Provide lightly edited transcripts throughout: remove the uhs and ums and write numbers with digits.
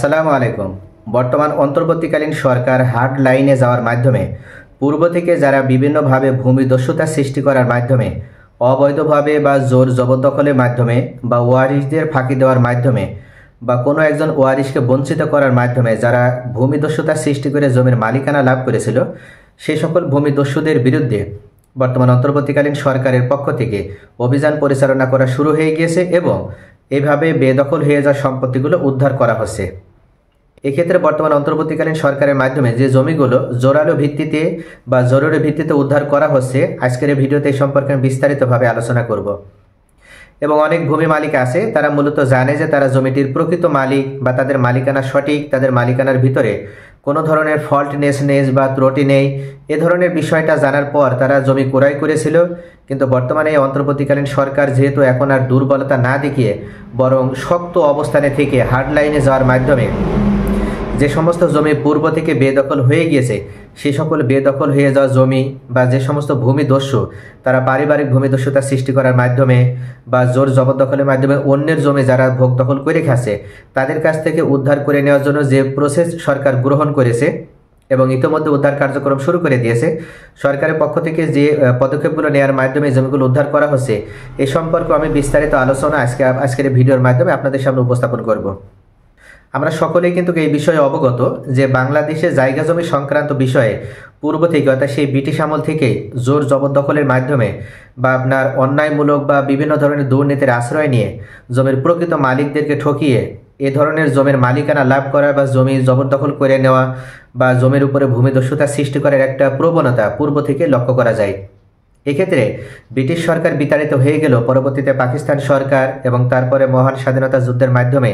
আসসালামু আলাইকুম। বর্তমান অন্তর্বর্তীকালীন সরকার হার্ড লাইনে যাওয়ার মাধ্যমে পূর্ব থেকে যারা বিভিন্নভাবে ভূমিদস্যুতা সৃষ্টি করার মাধ্যমে অবৈধভাবে বা জোর জবরদখলের মাধ্যমে বা ওয়ারিশদের ফাঁকি দেওয়ার মাধ্যমে বা কোনো একজন ওয়ারিশকে বঞ্চিত করার মাধ্যমে যারা ভূমিদস্যুতা সৃষ্টি করে জমির মালিকানা লাভ করেছিল, সেই সকল ভূমিদস্যুদের বিরুদ্ধে বর্তমান অন্তর্বর্তীকালীন সরকারের পক্ষ থেকে অভিযান পরিচালনা করা শুরু হয়ে গিয়েছে এবং এভাবে বেদখল হয়ে যাওয়া সম্পত্তিগুলো উদ্ধার করা হচ্ছে। এক্ষেত্রে বর্তমান অন্তর্বর্তীকালীন সরকারের মাধ্যমে যে জমিগুলো জোরালো ভিত্তিতে বা জরুরি ভিত্তিতে উদ্ধার করা হচ্ছে, আজকের এই ভিডিওতে এই সম্পর্কে আমি বিস্তারিতভাবে আলোচনা করব। এবং অনেক ভূমি মালিক আছে, তারা মূলত জানে যে তারা জমিটির প্রকৃত মালিক বা তাদের মালিকানা সঠিক, তাদের মালিকানার ভিতরে কোনো ধরনের ফল্টনেস বা ত্রুটি নেই। এ ধরনের বিষয়টা জানার পর তারা জমি ক্রয় করেছিল। কিন্তু বর্তমানে এই অন্তর্বর্তীকালীন সরকার যেহেতু এখন আর দুর্বলতা না দেখিয়ে বরং শক্ত অবস্থানে থেকে হার্ড লাইনে যাওয়ার মাধ্যমে যে সমস্ত জমি পূর্ব থেকে বেদখল হয়ে গিয়েছে, সেই সকল বেদখল হয়ে যাওয়া জমি বা যে সমস্ত ভূমিদস্যু তারা পারিবারিক ভূমিদস্যুতা সৃষ্টি করার মাধ্যমে বা জোর জবরদখলের মাধ্যমে অন্যের জমি যারা ভোগ দখল করে খাচ্ছে, তাদের কাছ থেকে উদ্ধার করে নেওয়ার জন্য যে প্রসেস সরকার গ্রহণ করেছে এবং ইতিমধ্যে উদ্ধার কার্যক্রম শুরু করে দিয়েছে, সরকারের পক্ষ থেকে যে পদক্ষেপগুলো নেওয়ার মাধ্যমে জমিগুলো উদ্ধার করা হচ্ছে, এই সম্পর্কে আমি বিস্তারিত আলোচনা আজকের ভিডিওর মাধ্যমে আপনাদের সামনে উপস্থাপন করব। আমরা সকলেই কিন্তু এই বিষয়ে অবগত যে বাংলাদেশে জায়গা জমি সংক্রান্ত বিষয়ে পূর্ব থেকে অর্থাৎ সেই ব্রিটিশ আমল থেকে জোর জবরদখলের মাধ্যমে বা আপনার অন্যায়মূলক বা বিভিন্ন ধরনের দুর্নীতির আশ্রয় নিয়ে জমির প্রকৃত মালিকদেরকে ঠকিয়ে এ ধরনের জমির মালিকানা লাভ করা বা জমি জবরদখল করে নেওয়া বা জমির উপরে ভূমিদস্যুতা সৃষ্টি করার একটা প্রবণতা পূর্ব থেকে লক্ষ্য করা যায়। এক্ষেত্রে ব্রিটিশ সরকার বিতাড়িত হয়ে গেল, পরবর্তীতে পাকিস্তান সরকার এবং তারপরে মহান স্বাধীনতা যুদ্ধের মাধ্যমে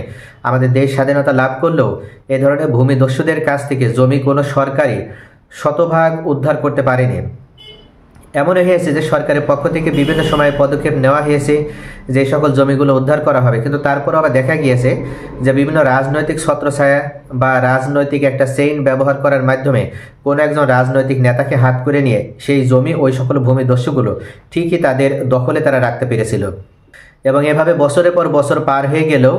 আমাদের দেশ স্বাধীনতা লাভ করলেও এ ধরনের ভূমিদস্যুদের কাছ থেকে জমি কোনো সরকারই শতভাগ উদ্ধার করতে পারেনি। এমন হয়েছে যে সরকারের পক্ষ থেকে বিভিন্ন সময়ে পদক্ষেপ নেওয়া হয়েছে যে সকল জমিগুলো উদ্ধার করা হবে, কিন্তু তারপর আবার দেখা গিয়েছে যে বিভিন্ন রাজনৈতিক ছত্রছায়া বা রাজনৈতিক একটা চেইন ব্যবহার করার মাধ্যমে কোনো একজন রাজনৈতিক নেতাকে হাত করে নিয়ে সেই জমি ওই সকল ভূমিদস্যুগুলো ঠিকই তাদের দখলে তারা রাখতে পেরেছিল। এবং এভাবে বছরের পর বছর পার হয়ে গেলেও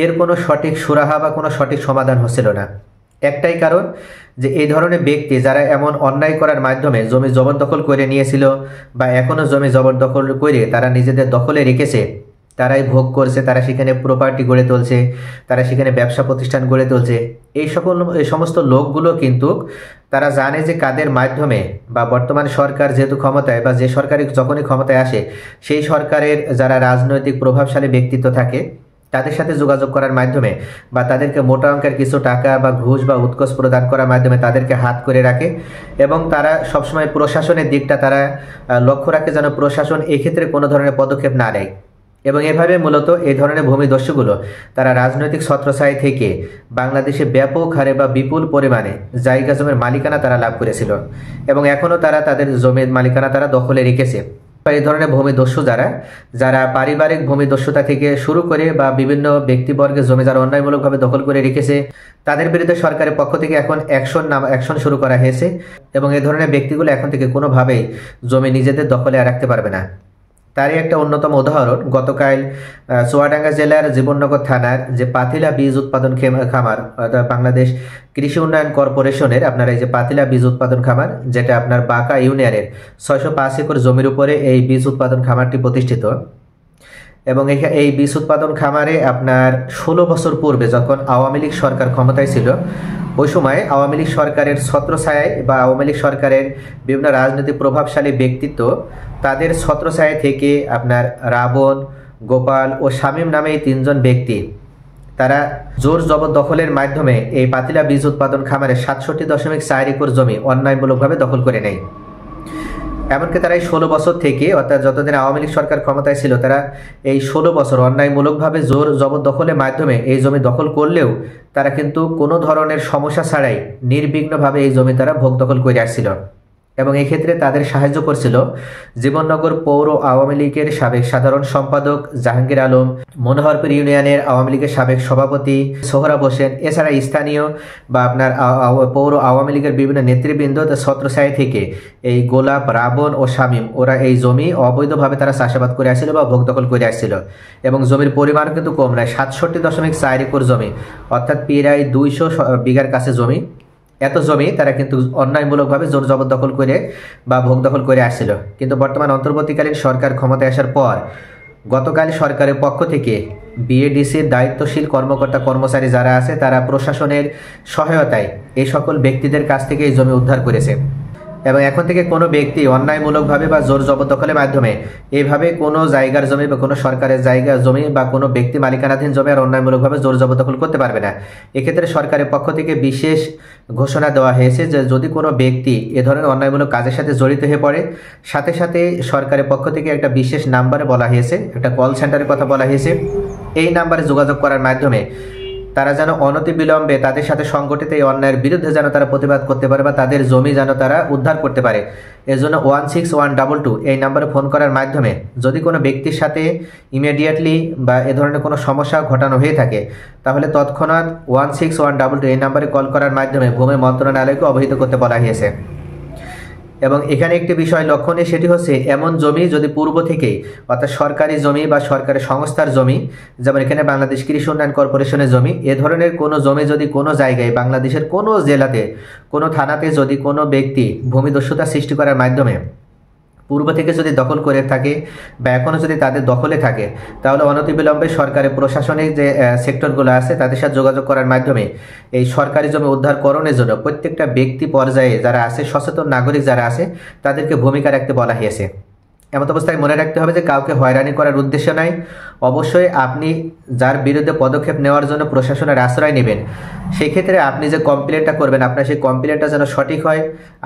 এর কোনো সঠিক সুরাহা বা কোনো সঠিক সমাধান হচ্ছিল না। একটাই কারণ যে এই ধরনের ব্যক্তি যারা এমন অন্যায় করার মাধ্যমে জমি জবরদখল করে নিয়েছিল বা এখনও জমি জবরদখল করে তারা নিজেদের দখলে রেখেছে, তারাই ভোগ করছে, তারা সেখানে প্রপার্টি গড়ে তুলছে, তারা সেখানে ব্যবসা প্রতিষ্ঠান গড়ে তুলছে। এই সমস্ত লোকগুলো কিন্তু তারা জানে যে কাদের মাধ্যমে বা বর্তমান সরকার যেহেতু ক্ষমতায় বা যে সরকারই যখনই ক্ষমতায় আসে, সেই সরকারের যারা রাজনৈতিক প্রভাবশালী ব্যক্তিত্ব থাকে তাদের সাথে যোগাযোগ করার মাধ্যমে বা তাদেরকে মোটা অঙ্কের কিছু টাকা বা ঘুষ বা উৎকোচ প্রদান করার মাধ্যমে তাদেরকে হাত করে রাখে এবং তারা সবসময় প্রশাসনের দিকটা তারা লক্ষ্য রাখে যেন প্রশাসন এক্ষেত্রে কোনো ধরনের পদক্ষেপ না নেয়। এবং এভাবে মূলত এই ধরনের ভূমিদস্যুগুলো তারা রাজনৈতিক ছত্রছায়া থেকে বাংলাদেশে ব্যাপক হারে বা বিপুল পরিমাণে জায়গা জমির মালিকানা তারা লাভ করেছিল এবং এখনও তারা তাদের জমির মালিকানা তারা দখলে রেখেছে। এই ধরনের ভূমিদস্যু যারা পারিবারিক ভূমিদস্যুতা থেকে শুরু করে বা বিভিন্ন ব্যক্তিবর্গের জমি যারা অন্যায়মূলকভাবে দখল করে রেখেছে, তাদের বিরুদ্ধে সরকারের পক্ষ থেকে এখন অ্যাকশন শুরু করা হয়েছে এবং এই ধরনের ব্যক্তিগুলো এখন থেকে কোনোভাবেই জমি নিজেদের দখলে রাখতে পারবে না। তারই একটা অন্যতম উদাহরণ গতকাল চুয়াডাঙ্গা জেলার জীবননগর থানার যে পাতিলা বীজ উৎপাদন খামার, বাংলাদেশ কৃষি উন্নয়ন কর্পোরেশনের আপনার এই যে পাতিলা বীজ উৎপাদন খামার, যেটা আপনার বাঁকা ইউনিয়নের 605 একর জমির উপরে এই বীজ উৎপাদন খামারটি প্রতিষ্ঠিত। এবং এই বীজ উৎপাদন খামারে আপনার 16 বছর পূর্বে যখন আওয়ামী লীগ সরকার ক্ষমতায় ছিল, ওই সময় আওয়ামী লীগ সরকারের ছত্রছায়ায় বা আওয়ামী লীগ সরকারের বিভিন্ন রাজনৈতিক প্রভাবশালী ব্যক্তিত্ব তাদের ছত্রছায়া থেকে আপনার রাবণ, গোপাল ও শামীম নামে এই 3 জন ব্যক্তি তারা জোর জবরদখলের মাধ্যমে এই পাতিলা বীজ উৎপাদন খামারে 67.4 একর জমি অন্যায়মূলকভাবে দখল করে নেয়। এমনকি তারা এই 16 বছর থেকে অর্থাৎ যতদিন আওয়ামী লীগ সরকার ক্ষমতায় ছিল, তারা এই 16 বছর অন্যায়মূলকভাবে জোর জবরদখলের মাধ্যমে এই জমি দখল করলেও তারা কিন্তু কোনো ধরনের সমস্যা ছাড়াই নির্বিঘ্নভাবে এই জমি তারা ভোগ দখল করে আসছিল। এবং এক্ষেত্রে তাদের সাহায্য করছিল জীবননগর পৌর আওয়ামী লীগের সাবেক সাধারণ সম্পাদক জাহাঙ্গীর আলম, মনোহরপুর ইউনিয়নের আওয়ামী লীগের সাবেক সভাপতি সোহরাব হোসেন, এছাড়া স্থানীয় বা আপনার পৌর আওয়ামী লীগের বিভিন্ন নেতৃবৃন্দ ছত্রছায়া থেকে এই গোলাপ, রাবণ ও শামীম ওরা এই জমি অবৈধভাবে তারা চাষাবাদ করে আসছিল বা ভোগ দখল করে আসছিল। এবং জমির পরিমাণ কিন্তু কম নয়, 67.4 একর জমি, অর্থাৎ প্রায় 200 বিঘার কাছে জমি। এত জমি তারা কিন্তু অন্যায়মূলকভাবে জোর জবরদখল করে বা ভোগ দখল করে আসছিল। কিন্তু বর্তমান অন্তর্বর্তীকালীন সরকার ক্ষমতায় আসার পর গতকাল সরকারের পক্ষ থেকে বিএডিসির দায়িত্বশীল কর্মকর্তা কর্মচারী যারা আছে তারা প্রশাসনের সহায়তায় এই সকল ব্যক্তিদের কাছ থেকে এই জমি উদ্ধার করেছে। এবং এখন থেকে কোনো ব্যক্তি অন্যায়মূলকভাবে বা জোর জবরদখলের মাধ্যমে এইভাবে কোনো জায়গার জমি বা কোনো সরকারের জায়গার জমি বা কোনো ব্যক্তি মালিকানাধীন জমি আর অন্যায়মূলকভাবে জোর জবরদখল করতে পারবে না। এক্ষেত্রে সরকারের পক্ষ থেকে বিশেষ ঘোষণা দেওয়া হয়েছে যে যদি কোনো ব্যক্তি এ ধরনের অন্যায়মূলক কাজের সাথে জড়িত হয়ে পড়ে, সাথে সাথে সরকারের পক্ষ থেকে একটা বিশেষ নাম্বারে বলা হয়েছে, একটা কল সেন্টারের কথা বলা হয়েছে, এই নাম্বারে যোগাযোগ করার মাধ্যমে তারা যেন অনতিবিলম্বে তাদের সাথে সংগঠিত এই অন্যায়ের বিরুদ্ধে যেন তারা প্রতিবাদ করতে পারে বা তাদের জমি যেন তারা উদ্ধার করতে পারে। এজন্য 16122 এই নাম্বারে ফোন করার মাধ্যমে যদি কোনো ব্যক্তির সাথে ইমিডিয়েটলি বা এ ধরনের কোনো সমস্যা ঘটানো হয়ে থাকে তাহলে তৎক্ষণাৎ 16122 এই নাম্বারে কল করার মাধ্যমে ভূমি মন্ত্রণালয়কে অবহিত করতে বলা হয়েছে। এবং এখানে একটি বিষয় লক্ষণীয়, সেটি হচ্ছে এমন জমি যদি পূর্ব থেকেই অর্থাৎ সরকারি জমি বা সরকারি সংস্থার জমি, যেমন এখানে বাংলাদেশ কৃষি উন্নয়ন কর্পোরেশনের জমি, এ ধরনের কোনো জমি যদি কোনো জায়গায় বাংলাদেশের কোনো জেলাতে কোনো থানাতে যদি কোনো ব্যক্তি ভূমিদস্যুতা সৃষ্টি করার মাধ্যমে পূর্ব থেকে যদি দখল করে থাকে বা এখনও যদি তাদের দখলে থাকে তাহলে অনতিবিলম্বে সরকারের প্রশাসনিক যে সেক্টরগুলো আছে তাদের সাথে যোগাযোগ করার মাধ্যমে এই সরকারি জমি উদ্ধারকরণের জন্য প্রত্যেকটা ব্যক্তি পর্যায়ে যারা আছে, সচেতন নাগরিক যারা আছে, তাদেরকে ভূমিকা রাখতে বলা হয়েছে। এমত অবস্থায় মনে রাখতে হবে যে কাউকে হয়রানি করার উদ্দেশ্য নাই। অবশ্যই আপনি যার বিরুদ্ধে পদক্ষেপ নেওয়ার জন্য প্রশাসনের আশ্রয় নেবেন, সেক্ষেত্রে আপনি যে কমপ্লেনটা করবেন আপনার সেই কমপ্লেনটা যেন সঠিক হয়,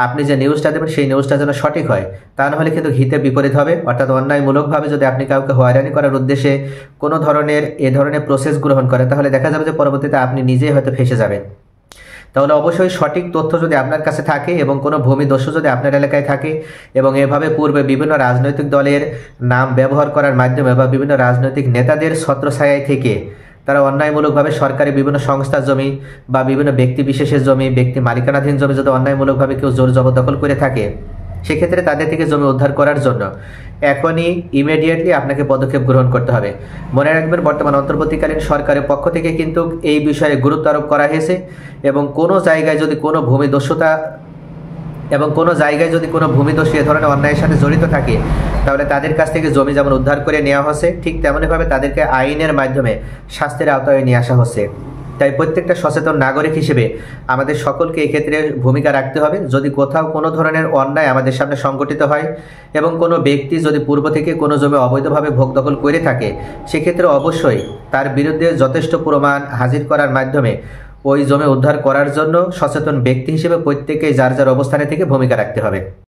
আপনি যে নিউজটা দেবেন সেই নিউজটা যেন সঠিক হয়, তা নাহলে কিন্তু হিতে বিপরীত হবে। অর্থাৎ অন্যায়মূলকভাবে যদি আপনি কাউকে হয়রানি করার উদ্দেশ্যে কোনো ধরনের এ ধরনের প্রসেস গ্রহণ করেন তাহলে দেখা যাবে যে পরবর্তীতে আপনি নিজেই হয়তো ফেঁসে যাবেন। তাহলে অবশ্যই সঠিক তথ্য যদি আপনার কাছে থাকে এবং কোনো ভূমিদস্যু যদি আপনার এলাকায় থাকে এবং এভাবে পূর্বে বিভিন্ন রাজনৈতিক দলের নাম ব্যবহার করার মাধ্যমে বা বিভিন্ন রাজনৈতিক নেতাদের ছত্রছায়ায় থেকে তারা অন্যায়মূলকভাবে সরকারি বিভিন্ন সংস্থার জমি বা বিভিন্ন ব্যক্তি বিশেষের জমি, ব্যক্তি মালিকানাধীন জমি যদি অন্যায়মূলকভাবে কেউ জোর জবরদখল করে থাকে, সেক্ষেত্রে তাদের থেকে জমি উদ্ধার করার জন্য এখনই ইমিডিয়েটলি আপনাকে পদক্ষেপ গ্রহণ করতে হবে। মনে রাখবেন বর্তমান অন্তর্বর্তীকালীন সরকারের পক্ষ থেকে কিন্তু এই বিষয়ে গুরুত্ব আরোপ করা হয়েছে এবং কোনো জায়গায় যদি কোনো ভূমিদস্যুতা এবং কোনো জায়গায় যদি কোনো ভূমিদস্যু এ ধরনের অন্যায়ের সাথে জড়িত থাকে তাহলে তাদের কাছ থেকে জমি যেমন উদ্ধার করে নেওয়া হচ্ছে, ঠিক তেমনইভাবে তাদেরকে আইনের মাধ্যমে শাস্তির আওতায় নিয়ে আসা হচ্ছে। তাই প্রত্যেকটা সচেতন নাগরিক হিসেবে আমাদের সকলকে এক্ষেত্রে ভূমিকা রাখতে হবে। যদি কোথাও কোনো ধরনের অন্যায় আমাদের সামনে সংগঠিত হয় এবং কোনো ব্যক্তি যদি পূর্ব থেকে কোনো জমি অবৈধভাবে ভোগ দখল করে থাকে, সেক্ষেত্রে অবশ্যই তার বিরুদ্ধে যথেষ্ট প্রমাণ হাজির করার মাধ্যমে ওই জমি উদ্ধার করার জন্য সচেতন ব্যক্তি হিসেবে প্রত্যেকেই যার যার অবস্থানে থেকে ভূমিকা রাখতে হবে।